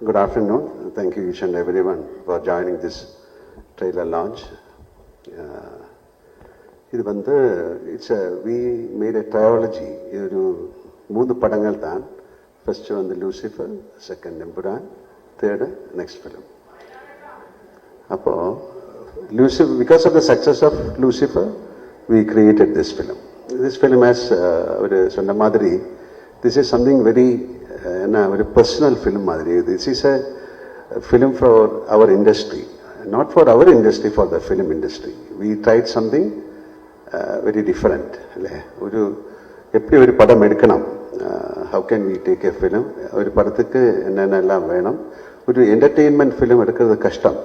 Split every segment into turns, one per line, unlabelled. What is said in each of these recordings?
Good afternoon. Thank you each and everyone for joining this trailer launch. We made a trilogy. Three படங்கள் தான். First one the Lucifer, second Empuran, third next film. Lucifer, because of the success of Lucifer, we created this film. This film has this is something very very personal film. This is a film for our industry, not for our industry, for the film industry. We tried something very different. How can we take a film? ஒரு படத்துக்கு என்னென்னலாம் வேணும்? ஒரு entertainment film எடுக்கிறது கஷ்டம்.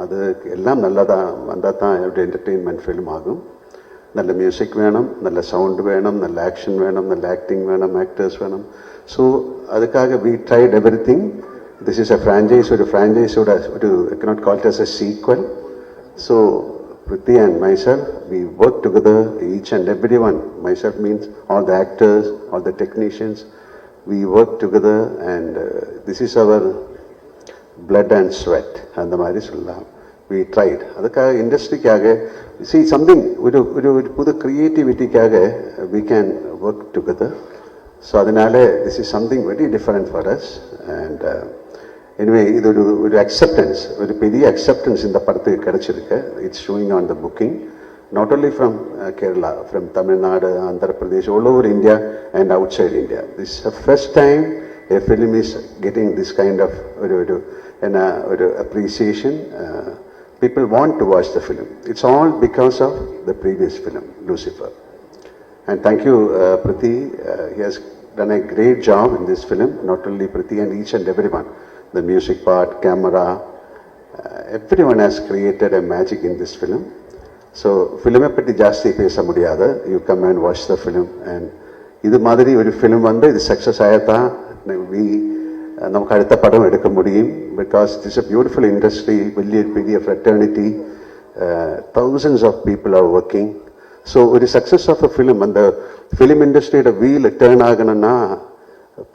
அது எல்லாம் நல்லதா வந்தால் தான் ஒரு என்டர்டெயின்மெண்ட் ஃபிலிம் ஆகும். நல்ல மியூசிக் வேணும், நல்ல சவுண்ட் வேணும், நல்ல ஆக்ஷன் வேணும், நல்ல ஆக்டிங் வேணும், ஆக்டர்ஸ் வேணும். ஸோ அதுக்காக we tried everything. This is a franchise. ஒரு franchiseோட I cannot call it as a sequel. So Priti and myself, we work together, each and everyone. Myself means all the actors, all the technicians. We work together and this is our blood and sweat. அந்த மாதிரி சொல்லலாம். We tried. அதுக்காக இண்டஸ்ட்ரிக்காக see something ஒரு புது கிரியேட்டிவிட்டிக்காக we can work together. So அதனால this is something very different for us and anyway இது ஒரு acceptance, ஒரு பெரிய acceptance இந்த படத்துக்கு கிடைச்சிருக்கு. It's showing on the booking, not only from Kerala, from Tamil Nadu, Andhra Pradesh, all over India and outside India. This is the first time a film is getting this kind of appreciation. People want to watch the film. It's all because of the previous film, Lucifer. And thank you, Priti. He has done a great job in this film, not only Priti and each and everyone. The music part, camera, everyone has created a magic in this film. So, film பற்றி ஜாஸ்தி பேச முடியாது. You come and watch the film. And இது மாதிரி ஒரு film வந்து இது success ஆயத்தான் நமக்கு அடுத்த படம் எடுக்க முடியும். Because it is a beautiful industry, பெரிய fraternity, thousands of people are working. So, ஒரு சக்ஸஸ் ஆஃப் அ ஃபிலிம், அந்த ஃபிலிம் இண்டஸ்ட்ரியோட வீல் டேர்ன் ஆகணும்னா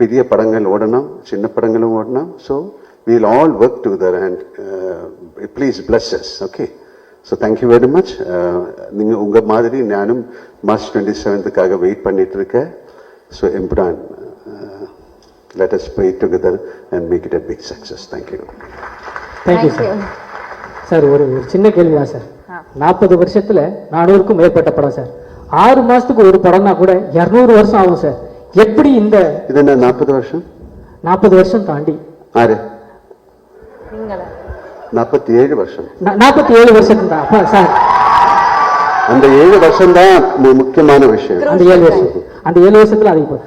பெரிய படங்கள் ஓடணும், சின்ன படங்களும் ஓடணும். So we'll all work together and please bless us. Okay, so thank you very much. நீங்கள் உங்கள் மாதிரி நானும் மார்ச் 27th வெயிட் பண்ணிட்டு இருக்கேன். So Empuraan, let us pray together and make it a big success. Thank you.
Thank you, sir. Sir ஒரு சின்ன கேள்வி தான் சார். 40 வருஷத்துல 400க்கும் மேற்பட்ட படம் சார். 6 மாசத்துக்கு ஒரு படம்னா கூட 200 வருஷம் ஆகும் சார். எப்படி இந்த
இது என்ன 40 வருஷம்?
40 வருஷம் தாண்டி
ஆறு 47 வருஷம்.
47 வருஷம் தான் சார்.
அந்த 7 வருஷம் தான் முக்கியமான விஷயம்.
அந்த 7 வருஷத்துல அது இப்போ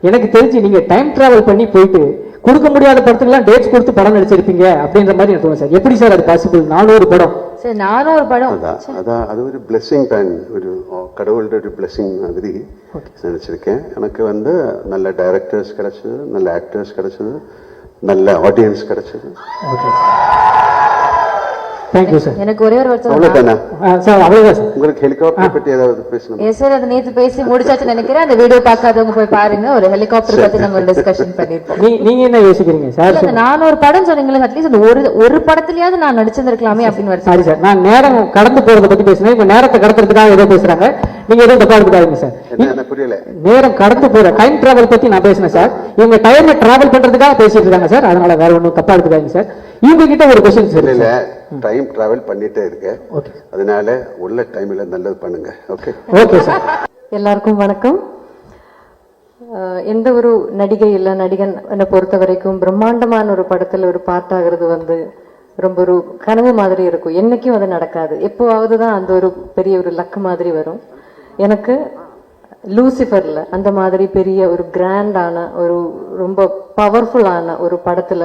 எனக்கு தெரிஞ்சு நீங்க டைம் டிராவல் பண்ணி போயிட்டு கொடுக்க முடியாத படத்துக்குலாம் டேட்ஸ் கொடுத்து படம் நடிச்சிருப்பீங்க அப்படின்ற மாதிரி எனக்கு தோணும் சார். எப்படி சார் அது பாசிபிள்? 400 படம்
சார், 400 படம்.
அதான் அது ஒரு பிளெஸிங் தான், ஒரு கடவுளோட ஒரு பிளெஸிங் மாதிரி நினைச்சிருக்கேன். எனக்கு வந்து நல்ல டைரக்டர்ஸ் கிடைச்சது, நல்ல ஆக்டர்ஸ் கிடைச்சது, நல்ல ஆடியன்ஸ் கிடைச்சது.
Thank you sir.
எனக்கு ஒரே ஒரு வருஷம்
அவ்வளவுதானே
சார்? அவ்வளவுதான் சார்.
உங்களுக்கு ஹெலிகாப்டர் பத்தி ஏதாவது பேசணும்?
எஸ் சார், அது நேத்து பேசி முடிச்சாச்சு நினைக்கிறேன். அந்த வீடியோ பார்க்காதவங்க போய் பாருங்க. ஒரு ஹெலிகாப்டர் பத்தி நம்ம டிஸ்கஷன் பண்ணிருப்போம்.
நீங்க என்ன யோசிக்கிறீங்க சார்?
400 படம் சொன்னீங்களே, அட்லீஸ்ட் ஒரு படத்துலயாவது நான் நடிச்சிருக்கலாமே அப்படின்னு வருது.
சாரி சார், நான் நேரம் கடந்து போறதை பத்தி பேசுறேன். இப்ப நேரத்தை கடத்துறதுக்காக ஏதோ பேசுறாங்க. நீங்க எதுவும் தப்பா எடுத்துக்காதீங்க சார்.
புரியல.
நேரம் கடந்து போற டைம் டிராவல் பத்தி நான் பேசினேன் சார். இவங்க டைம் டிராவல் பண்றதுக்காக பேசிட்டு இருக்காங்க சார். அதனால வேற ஒன்றும் தப்பா எடுத்துக்காதீங்க சார். இவங்க கிட்ட ஒரு கொஸ்டின் சார்.
இல்ல, டைம் டிராவல் பண்ணிட்டே இருக்கு, அதனால உள்ள டைம்ல நல்லது பண்ணுங்க. Okay
okay sir.
எல்லாருக்கும் வணக்கம். எந்த ஒரு நடிகை இல்ல நடிகன் என்னை பொறுத்த வரைக்கும் பிரம்மாண்டமான ஒரு படத்துல ஒரு பார்ட் ஆகிறது வந்து ரொம்ப ஒரு கனவு மாதிரி இருக்கும். என்னைக்கும் அது நடக்காது. எப்போவாவது தான் அந்த ஒரு பெரிய ஒரு லக்கு மாதிரி வரும். எனக்கு லூசிஃபர்ல அந்த மாதிரி பெரிய ஒரு கிராண்டான ஒரு ரொம்ப பவர்ஃபுல்லான ஒரு படத்துல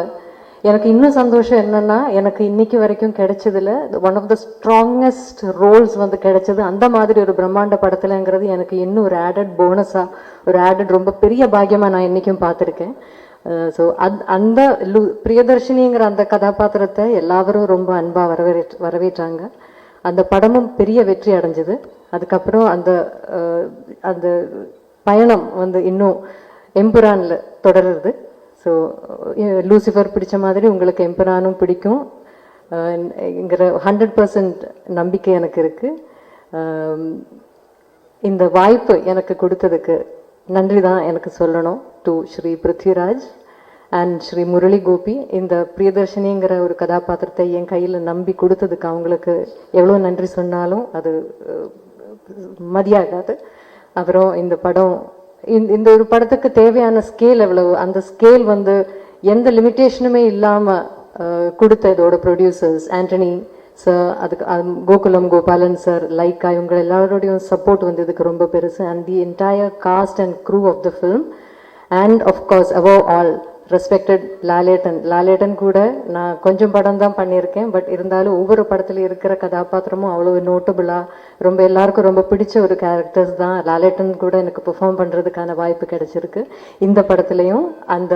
எனக்கு இன்னும் சந்தோஷம் என்னன்னா, எனக்கு இன்னைக்கு வரைக்கும் கிடைச்சதுல one of the strongest roles வந்து கிடைச்சது அந்த மாதிரி ஒரு பிரம்மாண்ட படத்துலங்கிறது எனக்கு இன்னும் ஒரு ஆடட் போனஸா, ஒரு ஆடட் ரொம்ப பெரிய பாக்கியமா நான் இன்னைக்கும் பார்த்துருக்கேன். ஸோ அந்த பிரியதர்ஷினிங்கிற அந்த கதாபாத்திரத்தை எல்லாரும் ரொம்ப அன்பா வரவேற்றாங்க. அந்த படமும் பெரிய வெற்றி அடைஞ்சது. அதுக்கப்புறம் அந்த அந்த பயணம் வந்து இன்னும் எம்புரான்ல தொடருது. ஸோ லூசிஃபர் பிடிச்ச மாதிரி உங்களுக்கு எம்பரானும் பிடிக்கும் ங்கிற 100% நம்பிக்கை எனக்கு இருக்கு. இந்த வாய்ப்பு எனக்கு கொடுத்ததுக்கு நன்றி தான் எனக்கு சொல்லணும் டு ஸ்ரீ பிருத்விராஜ் அண்ட் ஸ்ரீ முரளி கோபி. இந்த பிரியதர்ஷினிங்கிற ஒரு கதாபாத்திரத்தை என் கையில் நம்பி கொடுத்ததுக்கு அவங்களுக்கு எவ்வளோ நன்றி சொன்னாலும் அது மதியாகாது. அப்புறம் இந்த படம் இந்த ஒரு படத்துக்கு தேவையான ஸ்கேல் எவ்வளவு, அந்த ஸ்கேல் வந்து எந்த லிமிட்டேஷனுமே இல்லாமல் கொடுத்த இதோட ப்ரொடியூசர்ஸ் ஆண்டனி சார், அதுக்கு கோகுலம் கோபாலன் சார், லைக்கா, இவங்க எல்லாரோடையும் சப்போர்ட் வந்து இதுக்கு ரொம்ப பெருசு. And the entire cast and crew of the film and of course above all respected Lalettan கூட நான் கொஞ்சம் படம் தான் பண்ணியிருக்கேன். பட் இருந்தாலும் ஒவ்வொரு படத்துல இருக்கிற கதாபாத்திரமும் அவ்வளோ நோட்டபுளாக ரொம்ப எல்லாருக்கும் ரொம்ப பிடிச்ச ஒரு கேரக்டர்ஸ் தான். லாலேட்டன் கூட எனக்கு பெர்ஃபார்ம் பண்ணுறதுக்கான வாய்ப்பு கிடைச்சிருக்கு. இந்த படத்துலையும் அந்த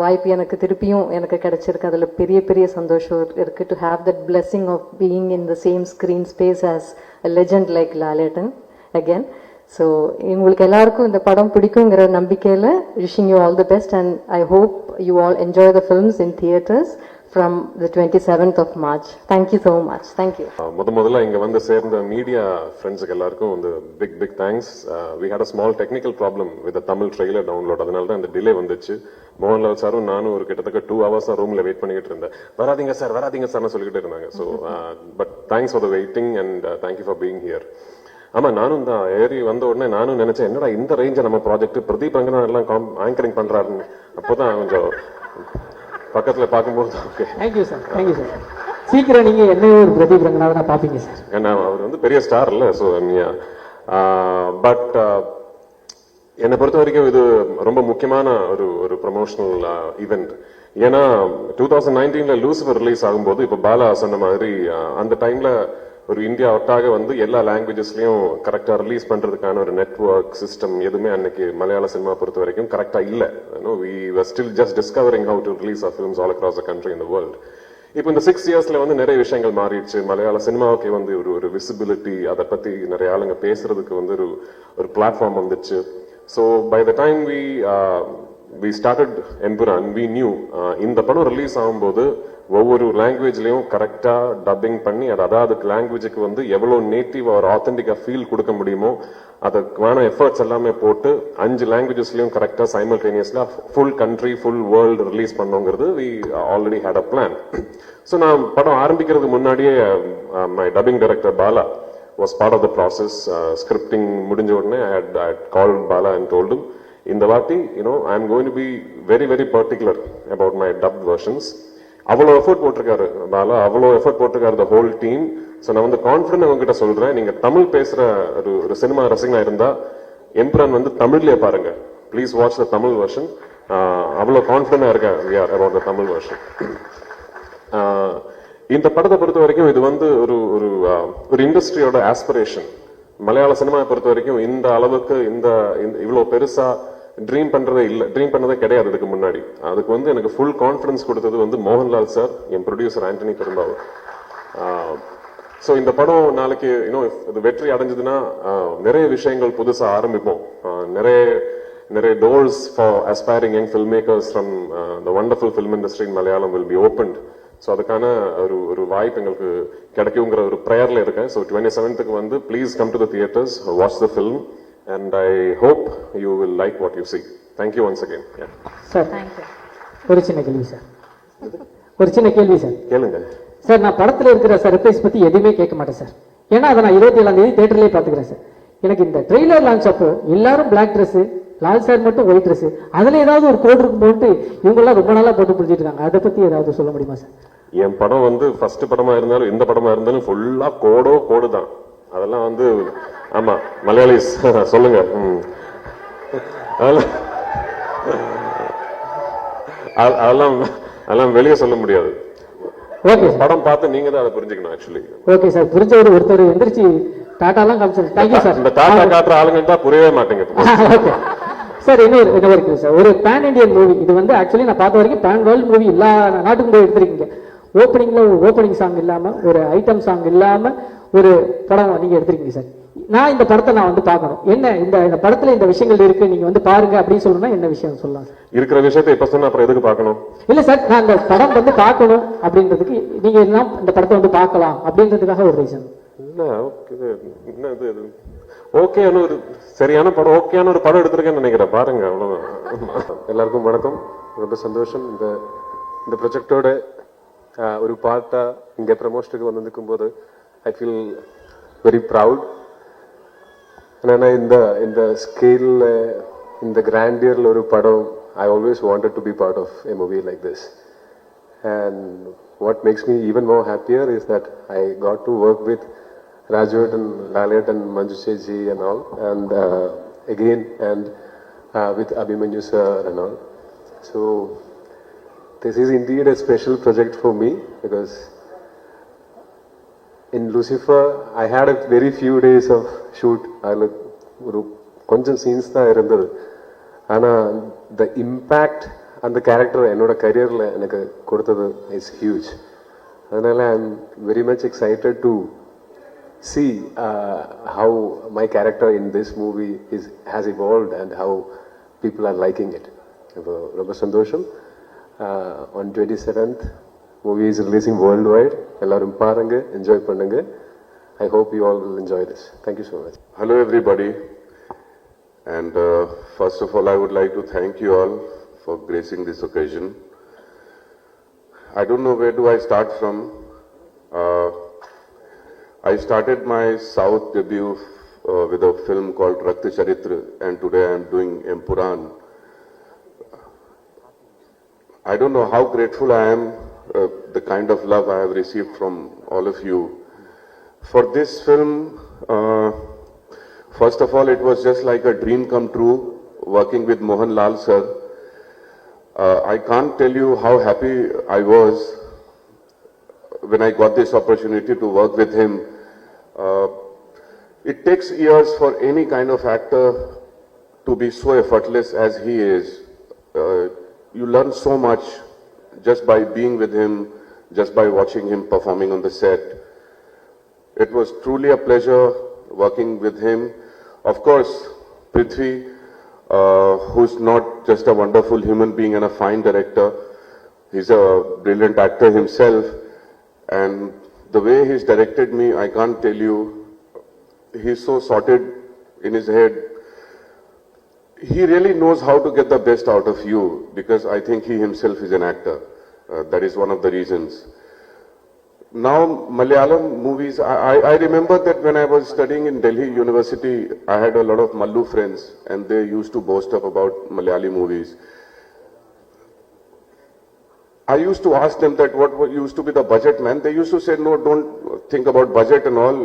வாய்ப்பு எனக்கு திருப்பியும் எனக்கு கிடைச்சிருக்கு. அதில் பெரிய பெரிய சந்தோஷம் இருக்குது. To have that blessing of being in the same screen space as a legend like Lalettan again. So உங்களுக்கு எல்லாருக்கும் இந்த படம் பிடிக்குங்கிற நம்பிக்கையில் wishing you all the best and I hope you all enjoy the films in theatres from the 27th of March. Thank you so much. Thank you.
முதல்ல இங்க வந்து சேர்ந்த மீடியா ஃப்ரெண்ட்ஸுக்கு எல்லாருக்கும் வந்து big thanks. We had a small technical problem with Tamil trailer download. அதனால தான் இந்த டிலே வந்துச்சு. மோகன்லால் சாரும் நானும் ஒரு கிட்டத்தட்ட 2 hours ரூம்ல வெயிட் பண்ணிட்டு இருந்தேன். வராதிங்க சார்னு சொல்லிக்கிட்டு இருந்தாங்க. So but thanks for the waiting and thank you for being here. ஆமா, நானும் தான் ஏறி வந்த உடனே நானும் நினைச்சேன், என்னடா இந்த ரேஞ்ச நம்ம ப்ராஜெக்ட் பிரதீப் ரங்கநாதன் எல்லாம் ஆங்கரிங் பண்றாருன்னு. அப்போதான் கொஞ்சம் பக்கத்துல பார்க்கும்போது okay.
Thank you sir, thank you sir. சீக்கிரம் நீங்க என்ன ஒரு பிரதீப் ரங்கநாதனா பாப்பீங்க சார்.
ஏன்னா அவர் வந்து பெரிய ஸ்டார் இல்ல. ஸோ பட் என்னை பொறுத்த வரைக்கும் இது ரொம்ப முக்கியமான ஒரு ப்ரமோஷனல் ஈவெண்ட். ஏன்னா 2019 லூசிஃபர் ரிலீஸ் ஆகும்போது இப்ப பாலா சொன்ன மாதிரி அந்த டைம்ல ஒரு இந்தியா ஒட்டாக வந்து எல்லா லாங்குவேஜஸ்லயும் கரெக்டா ரிலீஸ் பண்றதுக்கான ஒரு நெட்வொர்க் சிஸ்டம் எதுவுமே அன்னைக்கு மலையாள சினிமா பொறுத்த வரைக்கும் கரெக்டா இல்ல. we were still just discovering how to release our films all across the country in the world. இப்போ இந்த 6 yearsல வந்து நிறைய விஷயங்கள் மாறிடுச்சு. மலையாள சினிமாவுக்கு வந்து ஒரு விசிபிலிட்டி, அதை பத்தி நிறைய ஆளுங்க பேசுறதுக்கு வந்து ஒரு பிளாட்ஃபார்ம் வந்துச்சு. So by the time we started Empuraan, we knew இந்த படம் ரிலீஸ் ஆகும்போது ஒவ்வொரு லாங்குவேஜ்லயும் கரெக்டா டப்பிங் பண்ணி அதாவது லாங்குவேஜுக்கு வந்து எவ்வளவு நேட்டிவ் ஒரு ஆத்தென்டிக்கா ஃபீல் கொடுக்க முடியுமோ அதுக்கான எஃபர்ட்ஸ் எல்லாமே போட்டு 5 லாங்குவேஜஸ்லயும் கரெக்டா சைமல்டேனியஸ்ல full country full world release பண்ணோங்கிறது we already had a plan. So நான் படம் ஆரம்பிக்கிறதுக்கு முன்னாடியே my dubbing director Bala was part of the process. Scripting முடிஞ்ச உடனே I had called Bala and told him, இந்த வாட்டி I am going to be very very particular about my dubbed versions. அவ்வளோ effort போட்டிருக்காரு பாலா, அவ்வளோ எஃபர்ட் போட்டிருக்காரு the whole team. So நான் வந்து கான்ஃபிடன்ட் உங்ககிட்ட சொல்றேன், நீங்க தமிழ் பேசுற ஒரு சினிமா ரசிகனா இருந்தா எம்புரான் வந்து தமிழ்லயே பாருங்க. Please watch the Tamil version. அவ்வளோ கான்ஃபிடண்டா இருக்கேன் அபவுட் த தமிழ் வெர்ஷன். இந்த படத்தை பொறுத்த வரைக்கும் இது வந்து ஒரு இண்டஸ்ட்ரியோட ஆஸ்பிரேஷன். மலையாள சினிமாவை பொறுத்த வரைக்கும் இந்த அளவுக்கு இவ்வளவு பெருசா ட்ரீம் பண்ணதே கிடையாது இதுக்கு முன்னாடி. அதுக்கு வந்து எனக்கு ஃபுல் கான்ஃபிடன்ஸ் கொடுத்தது வந்து மோகன்லால் சார், என் ப்ரொடியூசர் ஆண்டனி பெரும்பாவூர். ஸோ இந்த படம் நாளைக்கு இது வெற்றி அடைஞ்சதுன்னா நிறைய விஷயங்கள் புதுசா ஆரம்பிப்போம். நிறைய doors for aspiring young filmmakers from the wonderful film industry in Malayalam will be opened. So அதுக்கான ஒரு வாய்ப்பு எங்களுக்கு கிடைக்குங்கிற ஒரு ப்ரேயர்ல இருக்கேன். ஸோ 27th வந்து please come to the theatres, watch the film. And I hope you will like what you see. Thank you once again.
Sir, ஒரு சின்ன கேள்வி சார்.
கேளுங்க
சார். நான் படத்துல இருக்கிற சர்ப்ரைஸ் பத்தி எதுவுமே கேட்க மாட்டேன் சார். ஏன்னா அதை நான் 27ஆம் தேதி தியேட்டர்லயே பாத்துக்கிறேன் சார். எனக்கு இந்த ட்ரெய்லர் லான்ச் அப்போ எல்லாரும் பிளாக் ட்ரெஸ், லால் சார் மட்டும் ஒயிட் ட்ரெஸ், அதுல ஏதாவது ஒரு கோட் இருக்கும் போட்டு இவங்க எல்லாம் ரொம்ப நாளா போட்டு பிடிச்சிட்டு இருக்காங்க. அதை பத்தி ஏதாவது சொல்ல முடியுமா சார்? என்
படம் வந்து ஃபர்ஸ்ட் படமா இருந்தாலும் எந்த படமா இருந்தாலும் ஃபுல்லா கோடு தான். அதெல்லாம் வந்து ஆமா மலையாளிஸ் சொல்லுங்க. அதெல்லாம் வெளியே சொல்ல முடியாது. படம் பார்த்து நீங்க தான் அதை புரிஞ்சுக்கணும். ஆக்சுவலி
ஓகே சார், புரிஞ்ச ஒருத்தர் எந்திரிச்சு டாட்டாலாம் காமிச்சாரு. Thank you sir.
இந்த டாட்டா காட்டுற ஆளுங்க தான் புரியவே மாட்டேங்க.
சார் இன்னொரு இருக்கு சார், ஒரு பேன் இண்டியன் மூவி. இது வந்து ஆக்சுவலி நான் பார்த்த வரைக்கும் பேன் வேர்ல்டு மூவி எல்லா நாட்டுக்கும் போய் எடுத்திருக்கீங்க. ஓப்பனிங்ல ஒரு ஓப்பனிங் சாங் இல்லாம, ஒரு ஐட்டம் சாங் இல்லாம ஒரு படம் நீங்க எடுத்திருக்கீங்க சார். நான் இந்த படத்தை நான் வந்து பார்க்கணும், என்ன இந்த படத்துல இந்த விஷயங்கள் இருக்கு, நீங்க வந்து பாருங்க அப்படின்னு சொல்லணும்னா என்ன விஷயம் சொல்லலாம் சார்?
இருக்கிற விஷயத்தை இப்ப சொன்னா அப்புறம் எதுக்கு பார்க்கணும்?
இல்ல சார், நான் இந்த படம் வந்து பார்க்கணும் அப்படின்றதுக்கு நீங்க எல்லாம் இந்த படத்தை வந்து பார்க்கலாம் அப்படின்றதுக்காக ஒரு ரீசன்.
என்ன என்ன இது ஓகேன்னு ஒரு சரியான படம், ஓகேயான ஒரு படம் எடுத்திருக்கேன்னு நினைக்கிறேன். பாருங்க, அவ்வளவுதான்.
எல்லாருக்கும் வணக்கம். ரொம்ப சந்தோஷம் இந்த ப்ரொஜெக்டோட ஒரு பார்ட்டா இங்கே ப்ரமோஷனுக்கு வந்திருக்கும் போது ஐ ஃபீல் வெரி ப்ரவுட். ஏன்னா இந்த ஸ்கேலில் இந்த கிராண்டியரில் ஒரு படம் I always wanted to be part of a movie like this. And what makes me even more happier is that I got to work with Rajat and Lalit and Manju Ji and all, and again and with Abhimanyu sir and all. So this is indeed a special project for me because in Lucifer I had a very few days of shoot. Konjam scenes da irundhathu, ana the impact and the character enoda career la enakku koduthathu is huge. Adanal I am very much excited to see how my character in this movie has evolved and how people are liking it. ரொம்ப சந்தோஷம். On 27th movie is releasing worldwide. எல்லாரும் பாருங்க, enjoy பண்ணுங்க. I hope you all will enjoy this. Thank you so much.
Hello everybody, and first of all I would like to thank you all for gracing this occasion. I don't know where do I start from. I started my South debut with a film called Rakta Charitra, and today I am doing Empuran. I don't know how grateful I am, the kind of love I have received from all of you. For this film, first of all, it was just like a dream come true working with Mohan Lal sir. I can't tell you how happy I was when I got this opportunity to work with him. It takes years for any kind of actor to be so effortless as he is. You learn so much just by being with him, just by watching him performing on the set. It was truly a pleasure working with him. Of course, Prithvi, who's not just a wonderful human being and a fine director, he's a brilliant actor himself. And the way he's directed me, I can't tell you, he's so sorted in his head. He really knows how to get the best out of you, because I think he himself is an actor. That is one of the reasons. Now, Malayalam movies, I remember that when I was studying in Delhi University, I had a lot of Mallu friends, and they used to boast up about Malayali movies. I used to ask them that what used to be the budget, man. They used to say, no, don't think about budget and all,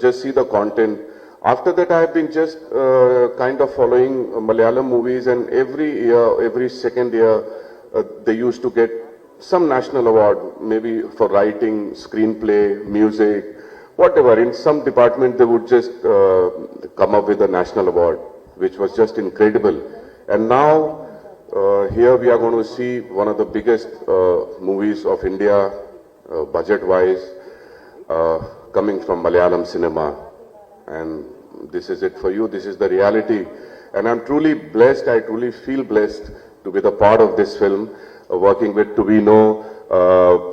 just see the content. After that, I have been just kind of following Malayalam movies, and every year, every second year, they used to get some national award, maybe for writing, screenplay, music, whatever. In some department, they would just come up with a national award, which was just incredible. And now, here we are going to see one of the biggest movies of India, budget-wise, coming from Malayalam cinema. And this is it for you. This is the reality. And I'm truly blessed. I truly feel blessed to be the part of this film, working with Tubino,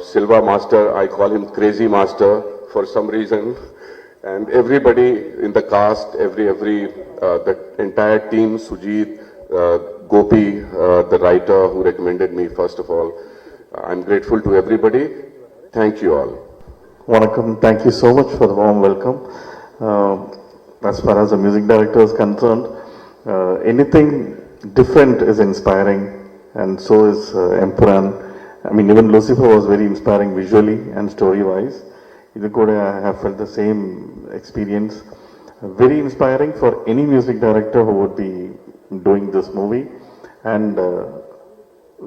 Silva Master. I call him Crazy Master for some reason. And everybody in the cast, the entire team, Sujit, Gopi, the writer who recommended me, first of all. I'm grateful to everybody. Thank you all.
Vanakkam. Thank you so much for the warm welcome. As far as the music director is concerned, anything different is inspiring, and so is Empuran. I mean, even Lucifer was very inspiring visually and story-wise. I have felt the same experience. Very inspiring for any music director who would be doing this movie. And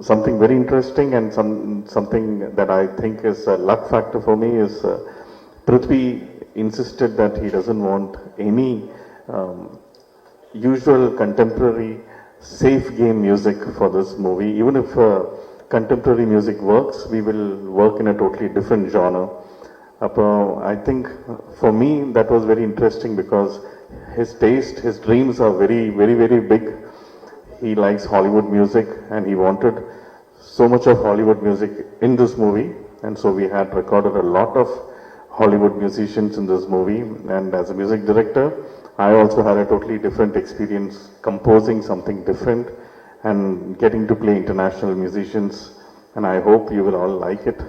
something very interesting and something that I think is a luck factor for me is Prithvi insisted that he doesn't want any usual contemporary safe game music for this movie. Even if contemporary music works, we will work in a totally different genre. I think for me that was very interesting because his taste, his dreams are very, very, very big. He likes Hollywood music and he wanted so much of Hollywood music in this movie. And so we had recorded a lot of Hollywood musicians in this movie. And as a music director, I also had a totally different experience composing something different and getting to play international musicians. And I hope you will all like it.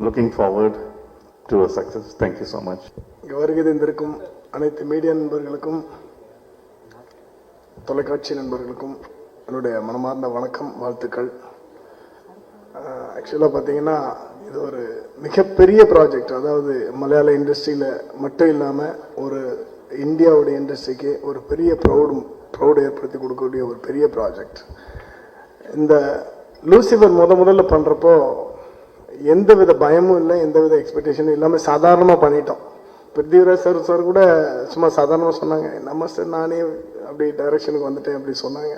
Looking forward to a success. Thank you so much.
இங்கே வருகை தந்திருக்கும் அனைத்து media நண்பர்களுக்கும் தொலைக்காட்சி நண்பர்களுக்கும் என்னுடைய மனமார்ந்த வணக்கம், வாழ்த்துக்கள். ஆக்சுவலாக பார்த்தீங்கன்னா இது ஒரு மிகப்பெரிய ப்ராஜெக்ட். அதாவது மலையாள இண்டஸ்ட்ரியில் மட்டும் இல்லாமல் ஒரு இந்தியாவுடைய இண்டஸ்ட்ரிக்கு ஒரு பெரிய ப்ரௌடு ஏற்படுத்தி கொடுக்கக்கூடிய ஒரு பெரிய ப்ராஜெக்ட். இந்த லூசிஃபர் முதல்ல பண்ணுறப்போ எந்தவித பயமும் இல்லை, எந்தவித எக்ஸ்பெக்டேஷனும் இல்லாமல் சாதாரணமாக பண்ணிட்டோம். பிருத்திவிராஜ் சார் கூட சும்மா சாதாரணமாக சொன்னாங்க, நம்ம சார் நானே அப்படி டைரக்ஷனுக்கு வந்துட்டேன் அப்படி சொன்னாங்க.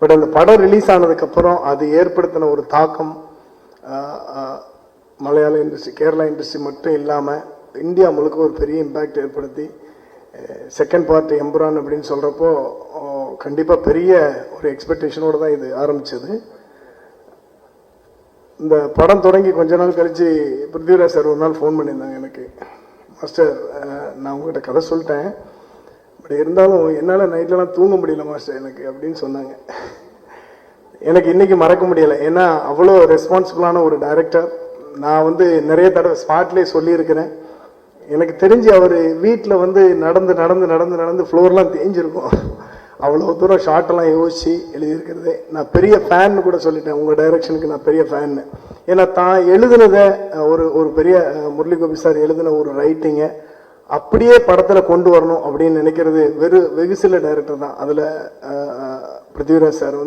பட் அந்த படம் ரிலீஸ் ஆனதுக்கப்புறம் அது ஏற்படுத்தின ஒரு தாக்கம் மலையாள இண்டஸ்ட்ரி, கேரளா இண்டஸ்ட்ரி மட்டும் இல்லாமல் இந்தியா முழுக்க ஒரு பெரிய இம்பேக்ட் ஏற்படுத்தி செகண்ட் பார்ட் எம்புரான் அப்படின்னு சொல்கிறப்போ கண்டிப்பாக பெரிய ஒரு எக்ஸ்பெக்டேஷனோடு தான் இது ஆரம்பித்தது. இந்த படம் தொடங்கி கொஞ்ச நாள் கழித்து பிருத்திவிராஜ் சார் ஒரு நாள் ஃபோன் பண்ணியிருந்தாங்க எனக்கு, மாஸ்டர் நான் உங்கள்கிட்ட கதை சொல்லிட்டேன், பட் இருந்தாலும் என்னால் நைட்லலாம் தூங்க முடியல மாஸ்டர் எனக்கு அப்படின்னு சொன்னாங்க. எனக்கு இன்றைக்கி மறக்க முடியலை. ஏன்னா அவ்வளோ ரெஸ்பான்சிபிளான ஒரு டைரக்டர். நான் நிறைய தடவை ஸ்பாட்லேயே சொல்லியிருக்கிறேன். எனக்கு தெரிஞ்சு அவர் வீட்டில் நடந்து நடந்து நடந்து நடந்து ஃப்ளோர்லாம் தேஞ்சிருக்கும். அவ்வளோ தூரம் ஷார்ட்டெல்லாம் யோசித்து எழுதியிருக்கிறதே. நான் பெரிய ஃபேன்னு கூட சொல்லிட்டேன், உங்கள் டைரக்ஷனுக்கு நான் பெரிய ஃபேன்னு. ஏன்னா தான் எழுதுனதை ஒரு பெரிய முரளி கோபி சார் எழுதின ஒரு ரைட்டிங்கை அப்படியே படத்தில் கொண்டு வரணும் அப்படின்னு நினைக்கிறது வெகு சில டைரக்டர் தான். அதில் பிருத்திவிராஜ் சார்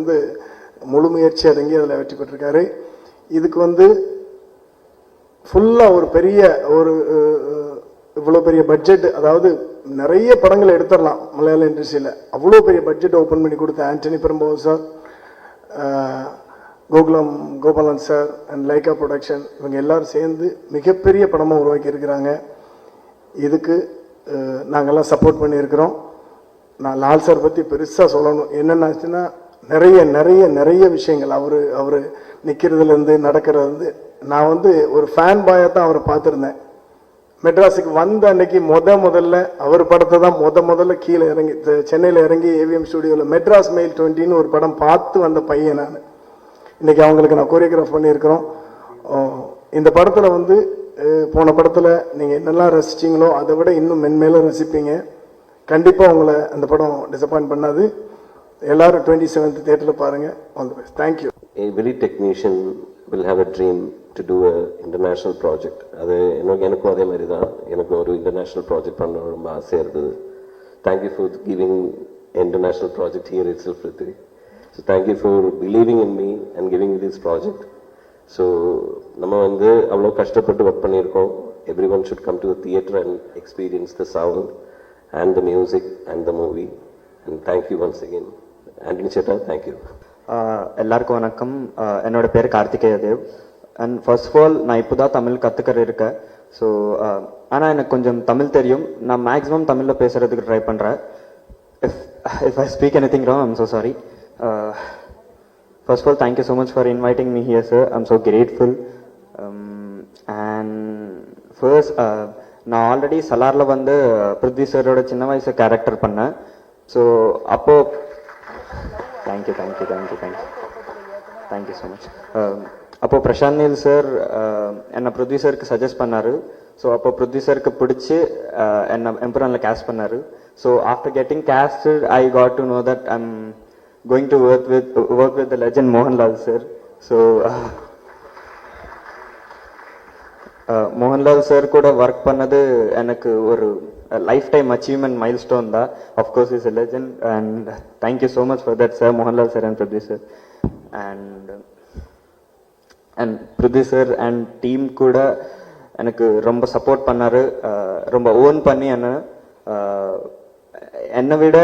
முழு முயற்சி அடங்கி அதில் வெற்றி பெற்றிருக்காரு. இதுக்கு ஃபுல்லாக ஒரு பெரிய இவ்வளோ பெரிய பட்ஜெட், அதாவது நிறைய படங்களை எடுத்துடலாம் மலையாள இண்டஸ்ட்ரியில், அவ்வளோ பெரிய பட்ஜெட் ஓப்பன் பண்ணி கொடுத்த Antony Perumbavoor sir, Gopalan sir and Lyca production, இவங்க எல்லாரும் சேர்ந்து மிகப்பெரிய படமாக உருவாக்கி இருக்கிறாங்க. இதுக்கு நாங்கள்லாம் சப்போர்ட் பண்ணியிருக்கிறோம். நான் லால் சார் பற்றி பெருசாக சொல்லணும். என்னென்னாச்சுன்னா நிறைய நிறைய நிறைய விஷயங்கள் அவர் நிற்கிறதுலேருந்து நடக்கிறது. நான் ஒரு ஃபேன் பாயாக தான் அவரை பார்த்துருந்தேன். மெட்ராஸுக்கு வந்த அன்னைக்கு முதல்ல அவர் படத்தை தான் முதல்ல கீழே இறங்கி சென்னையில் இறங்கி ஏவிஎம் ஸ்டுடியோவில் மெட்ராஸ் மெயில் 20ன்னு ஒரு படம் பார்த்து வந்த பையன் நான். இன்னைக்கு அவங்களுக்கு நான் கோரியோகிராஃப் பண்ணியிருக்கிறோம். இந்த படத்தில் போன படத்தில் நீங்கள் என்னெல்லாம் ரசிச்சிங்களோ அதை விட இன்னும் மென்மேலும் ரசிப்பீங்க. கண்டிப்பாக உங்களை அந்த படம் டிசப்பாயிண்ட் பண்ணாது. எல்லாரும் 27th தியேட்டரில் பாருங்கள். All the best. Thank you.
Every technician will have a dream to do a international project. அது எனக்கும் அதே மாதிரி தான். எனக்கு ஒரு இன்டர்நேஷ்னல் ப்ராஜெக்ட் பண்ண ரொம்ப ஆசையாக இருந்தது. Thank you for giving international project here itself Prithvi. So thank you for believing in me and giving this project. So நம்ம அவ்வளோ கஷ்டப்பட்டு ஒர்க் பண்ணியிருக்கோம். Everyone should come to the theatre and experience the sound and the music and the movie. And thank you once again. Antony சேட்டா, thank you.
எல்லாருக்கும் வணக்கம். என்னோட பேர் Karthikeya Dev. And first of all நான் இப்போ தான் தமிழ் கற்றுக்கிற இருக்கேன். ஸோ ஆனால் எனக்கு கொஞ்சம் தமிழ் தெரியும். நான் மேக்ஸிமம் தமிழில் பேசுகிறதுக்கு ட்ரை பண்ணுறேன். If I speak anything wrong, I'm so sorry. First of all thank you so much for inviting me here sir. I'm so grateful. And first நான் ஆல்ரெடி சலாரில் பிருத்வி சாரோட சின்ன வயசு கேரக்டர் பண்ணேன். ஸோ அப்போது தேங்க்யூ ஸோ மச். அப்போது Prashanth Neil sir என்னை பிருத்வி சாருக்கு சஜஸ்ட் பண்ணார். ஸோ அப்போ பிருத்வி சாருக்கு பிடிச்சி என்னை எம்புரானில் கேஸ்ட் பண்ணார். So after getting casted I got to know that I'm going to work with the legend Mohanlal sir. So Mohanlal sir கூட ஒர்க் பண்ணது எனக்கு ஒரு lifetime achievement milestone தான். Of course is a legend and thank you so much for that sir, Mohanlal sir and Prithvi sir. And Prithvi sir and team கூட எனக்கு ரொம்ப support பண்ணார். ரொம்ப ஓன் பண்ணி என்னை விட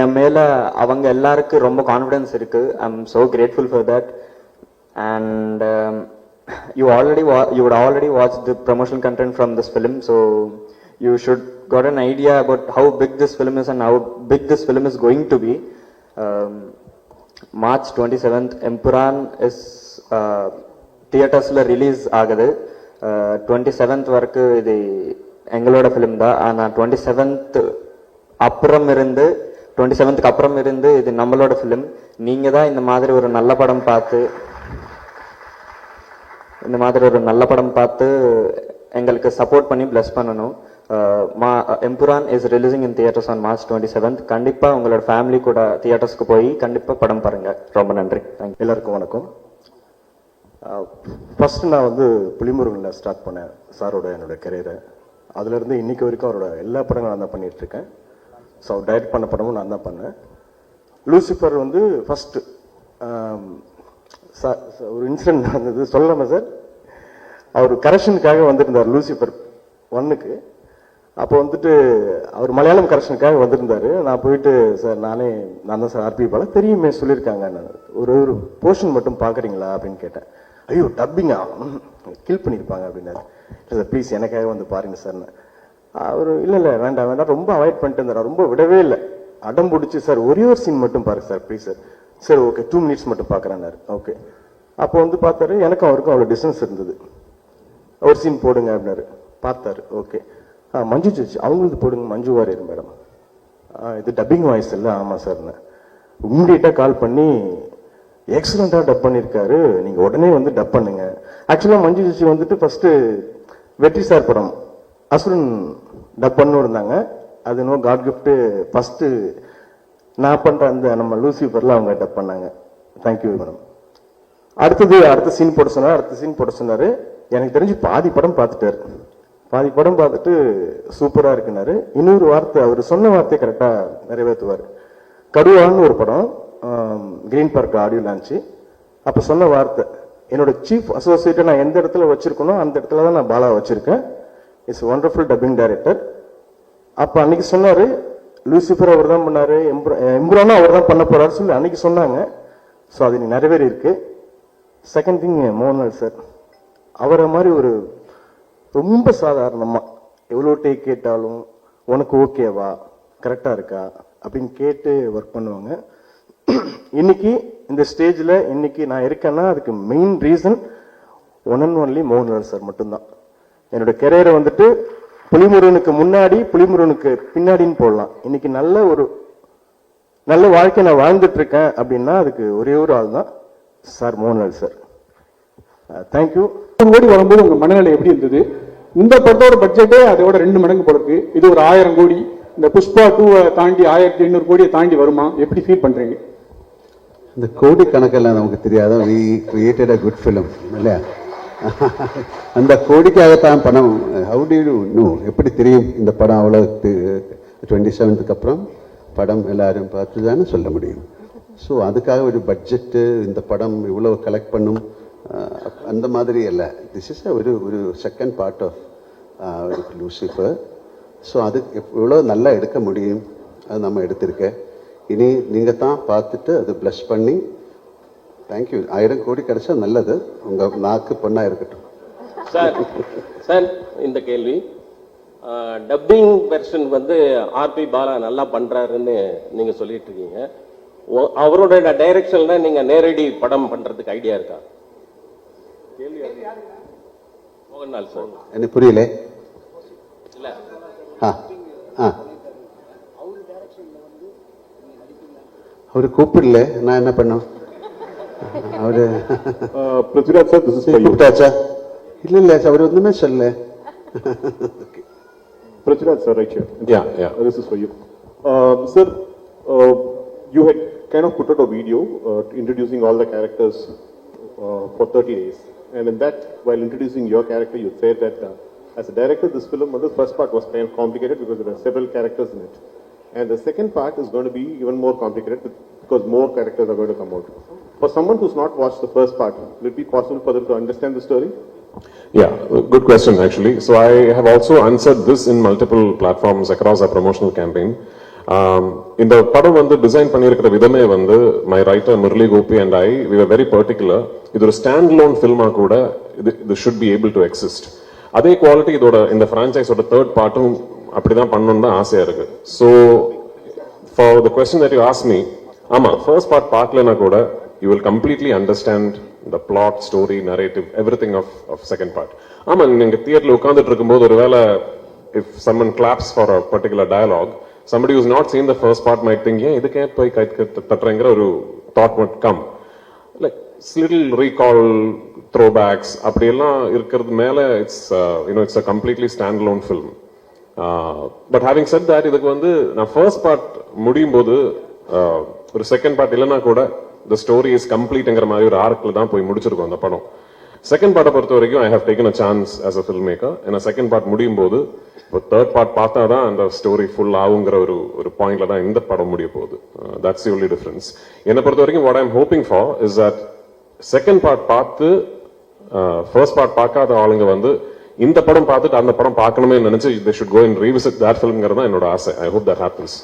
என் மேலே அவங்க எல்லாருக்கும் ரொம்ப கான்ஃபிடென்ஸ் இருக்குது. I am so grateful for that. And you would already watch the promotional content from this film, so you should got an idea about how big this film is and how big this film is going to be. March 27th Empuran is theaters la release agadu. 27th வரைக்கு இது எங்களோட film தான். ஆனால் 27th அப்புறம் இருந்து 27th அப்புறம் இருந்து இது நம்மளோட ஃபிலிம். நீங்கள் தான் இந்த மாதிரி ஒரு நல்ல படம் பார்த்து எங்களுக்கு சப்போர்ட் பண்ணி பிளஸ் பண்ணணும். Empuraan is releasing in theatres on March 27th. கண்டிப்பாக உங்களோட ஃபேமிலி கூட தியேட்டர்ஸ்க்கு போய் கண்டிப்பாக படம் பாருங்க. ரொம்ப நன்றி. தேங்க்யூ.
எல்லாருக்கும் வணக்கம். ஃபர்ஸ்ட் நான் வந்து புலிமுருகனில் ஸ்டார்ட் பண்ணேன் சாரோட என்னோட கரியரை. அதுலேருந்து இன்னைக்கு வரைக்கும் அவரோட எல்லா படங்களும் நான் தான் பண்ணிட்டு இருக்கேன். ஸோ அவர் டைரக்ட் பண்ண படமும் நான் தான் பண்ணேன். லூசிஃபர் வந்து ஃபர்ஸ்ட் ஒரு இன்சிடென்ட் நடந்தது, சொல்லலாமா சார்? அவர் கரெக்ஷனுக்காக வந்திருந்தார் லூசிஃபர் 1க்கு. அப்போ வந்துட்டு அவர் மலையாளம் கரெக்ஷனுக்காக வந்திருந்தாரு. நான் போயிட்டு சார் நான் தான் சார் ஆர்பி பாலா, தெரியுமே சொல்லியிருக்காங்க, ஒரு போர்ஷன் மட்டும் பார்க்குறீங்களா அப்படின்னு கேட்டேன். ஐயோ டப்பிங்கா கில் பண்ணியிருப்பாங்க அப்படின்னாரு. இல்லை சார் ப்ளீஸ் எனக்காக வந்து பாருங்க சார்னு. அவர் இல்லை வேண்டாம் ரொம்ப அவாய்ட் பண்ணிட்டு இருந்தார். ரொம்ப விடவே இல்லை, அடம் பிடிச்சி சார் ஒரே ஒரு சீன் மட்டும் பாருங்க சார் ப்ளீஸ் சார். சரி ஓகே 2 minutes மட்டும் பார்க்குறேன்னாரு. ஓகே அப்போ வந்து பார்த்தாரு, எனக்கும் அவருக்கும் அவ்வளோ டிஸ்டன்ஸ் இருந்தது. ஒரு சீன் போடுங்க அப்படின்னாரு. பார்த்தாரு. ஓகே மஞ்சு ஜட்ஜ் அவங்களுக்கு போடுங்க, மஞ்சு வாரியர் மேடம். இது டப்பிங் வாய்ஸ் இல்லை. ஆமாம் சார்னு இம்மிடியட்டாக கால் பண்ணி எக்ஸலண்ட்டாக டப் பண்ணியிருக்காரு, நீங்கள் உடனே வந்து டப் பண்ணுங்க. ஆக்சுவலாக மஞ்சு ஜட்ஜி வந்துட்டு ஃபர்ஸ்ட்டு வெற்றி சார் படம் அசுரன் டப் பண்ணு இருந்தாங்க. அது நோ காட் கிஃப்ட்டு ஃபர்ஸ்ட்டு நான் பண்ணுற அந்த நம்ம லூசிஃபரில் அவங்க டப் பண்ணாங்க. Thank you madam. அடுத்த சீன் போட சொன்னார். எனக்கு தெரிஞ்சு பாதி படம் பார்த்துட்டு சூப்பராக இருக்குனாரு. இன்னொரு வார்த்தை அவர் சொன்ன வார்த்தையை கரெக்டாக நிறைவேற்றுவார். கடுவான்னு ஒரு படம் கிரீன் பார்க் ஆடியோ லான்ச்சு. அப்போ சொன்ன வார்த்தை, என்னோட சீஃப் அசோசியேட்டை நான் எந்த இடத்துல வச்சிருக்கணும் அந்த இடத்துல தான் நான் பாலா வச்சிருக்கேன். It's wonderful dubbing director. அப்போ அன்னைக்கு சொன்னார் லூசிஃபர் அவர் தான் பண்ணாரு, எம்புரானும் அவர் தான் பண்ண போறாரு சொல்லி அன்னைக்கு சொன்னாங்க. ஸோ அது நிறைவேறி இருக்கு. செகண்ட் திங் மோகன்லால் சார், அவரை மாதிரி ஒரு ரொம்ப சாதாரணமாக எவ்வளோ டேக் கேட்டாலும் உனக்கு ஓகேவா கரெக்டாக இருக்கா அப்படின்னு கேட்டு ஒர்க் பண்ணுவாங்க. இன்னைக்கு இந்த ஸ்டேஜில் இன்னைக்கு நான் இருக்கேன்னா அதுக்கு main reason one and only Mohanlal sir மட்டும்தான். என்னோட கெரியரை வந்துட்டு புலிமுருகனுக்கு முன்னாடி புலிமுருகனுக்கு பின்னாடின்னு போடலாம். இன்னைக்கு நல்ல வாழ்க்கை நான் வாழ்ந்துட்டு இருக்கேன் அப்படின்னா அதுக்கு ஒரே ஒரு ஆள் தான் சார், மோகன்லால் சார். தேங்க்யூ.
கோடி வரும்போது உங்க மனநிலை எப்படி இருந்தது? இந்த படத்தோட பட்ஜெட்டே அதோட 2 மடங்கு போடுறது. இது ஒரு 1000 கோடி. இந்த புஷ்பா 2 தாண்டி 1500 கோடியை தாண்டி வருமா? எப்படி ஃபீல் பண்றீங்க?
இந்த கோடி கணக்கெல்லாம் நமக்கு தெரியாத we created a good film இல்லையா? அந்த கோடிக்காகத்தான் பணம். how do you know? எப்படி தெரியும் இந்த படம் அவ்வளோ 27க்கு அப்புறம் படம் எல்லாரும் பார்த்து தானே சொல்ல முடியும். ஸோ அதுக்காக ஒரு பட்ஜெட்டு இந்த படம் இவ்வளோ கலெக்ட் பண்ணும் அந்த மாதிரி அல்ல. திஸ் இஸ் ஒரு second part of Lucifer. So அது எவ்வளோ நல்லா எடுக்க முடியும் அது நம்ம எடுத்திருக்கேன். இனி நீங்கள் தான் பார்த்துட்டு அது ப்ளஸ் பண்ணி தேங்க்யூ. 1000 கோடி கிடைச்சா நல்லது, உங்கள் நாக்கு பொண்ணாக இருக்கட்டும்.
சார் இந்த கேள்வி, டப்பிங் வெர்ஷன் வந்து ஆர்பி பாலா நல்லா பண்றாருன்னு நீங்க சொல்லிட்டு இருக்கீங்க. அவரோட டைரக்ஷன்ல நீங்க நேரடி படம் பண்றதுக்கு ஐடியா இருக்கா? மோகன்லால் சார்.
எனக்கு புரியல.
இல்ல
அவரு கூப்பிடல, நான் என்ன பண்ணோம்? அவரு
பிருத்விராஜ் சார்
கூப்பிட்டாச்சா? இல்ல அவர் ஒண்ணுமே சொல்ல.
Prithviraj sir, right here. Yeah. This is for you. Sir, you had kind of put out a video introducing all the characters for 30 days. And in that, while introducing your character, you said that as a director, this film, the first part was kind of complicated because there are several characters in it. And the second part is going to be even more complicated because more characters are going to come out. For someone who's not watched the first part, will it be possible for them to understand the story?
Yeah, good question actually. So I have also answered this in multiple platforms across our promotional campaign. இந்த படம் வந்து design பண்ணியிருக்கிற விதமே வந்து my writer Murali Gopy and I we are very particular. இது ஒரு standalone ஃபில்மா கூட இது should be able to exist. அதே குவாலிட்டி இதோட இந்த பிரான்ச்சைஸோட தேர்ட் பார்ட்டும் அப்படிதான் பண்ணணும்னு தான் ஆசையா இருக்கு. So for the question that you ask me, ஆமா ஃபர்ஸ்ட் பார்ட் பார்க்கலனா கூட you will completely understand the plot, story, narrative, everything of second part. ஆமா, நீங்க தியேட்டர்ல உட்கார்ந்துட்டு இருக்கும்போது ஒருவேளை if someone claps for a particular dialogue, somebody who's not seen the first part might think, yeah, idukku poi kait tatrengra oru thought would come, like little recall, throwbacks அப்படி எல்லாம் இருக்கிறது மேல it's a completely standalone film. But having said that, இதுக்கு வந்து நான் first part முடியும் போது ஒரு செகண்ட் பார்ட் இல்லைன்னா கூட the story is completeங்கிற மாதிரி ஒரு ஆர்க்ல தான் போய் முடிச்சிருக்கோம் அந்த படம். செகண்ட் பார்ட்டை பொறுத்த வரைக்கும் I have taken a chance as a film maker. ஏன்னா செகண்ட் பார்ட் முடியும் போது இப்போ தேர்ட் பார்ட் பார்த்தா தான் அந்த ஸ்டோரி ஃபுல் ஆகுங்கிற ஒரு பாயிண்ட்ல தான் இந்த படம் முடிய போகுது. That's the only difference. என்னை பொறுத்த வரைக்கும் what I am hoping for is that second part பார்த்து ஃபர்ஸ்ட் பார்ட் பார்க்காத ஆளுங்க வந்து இந்த படம் பார்த்துட்டு அந்த படம் பார்க்கணுமே நினைச்சு they should go and revisit that filmங்கிறது தான் என்னோட ஆசை. I hope that happens.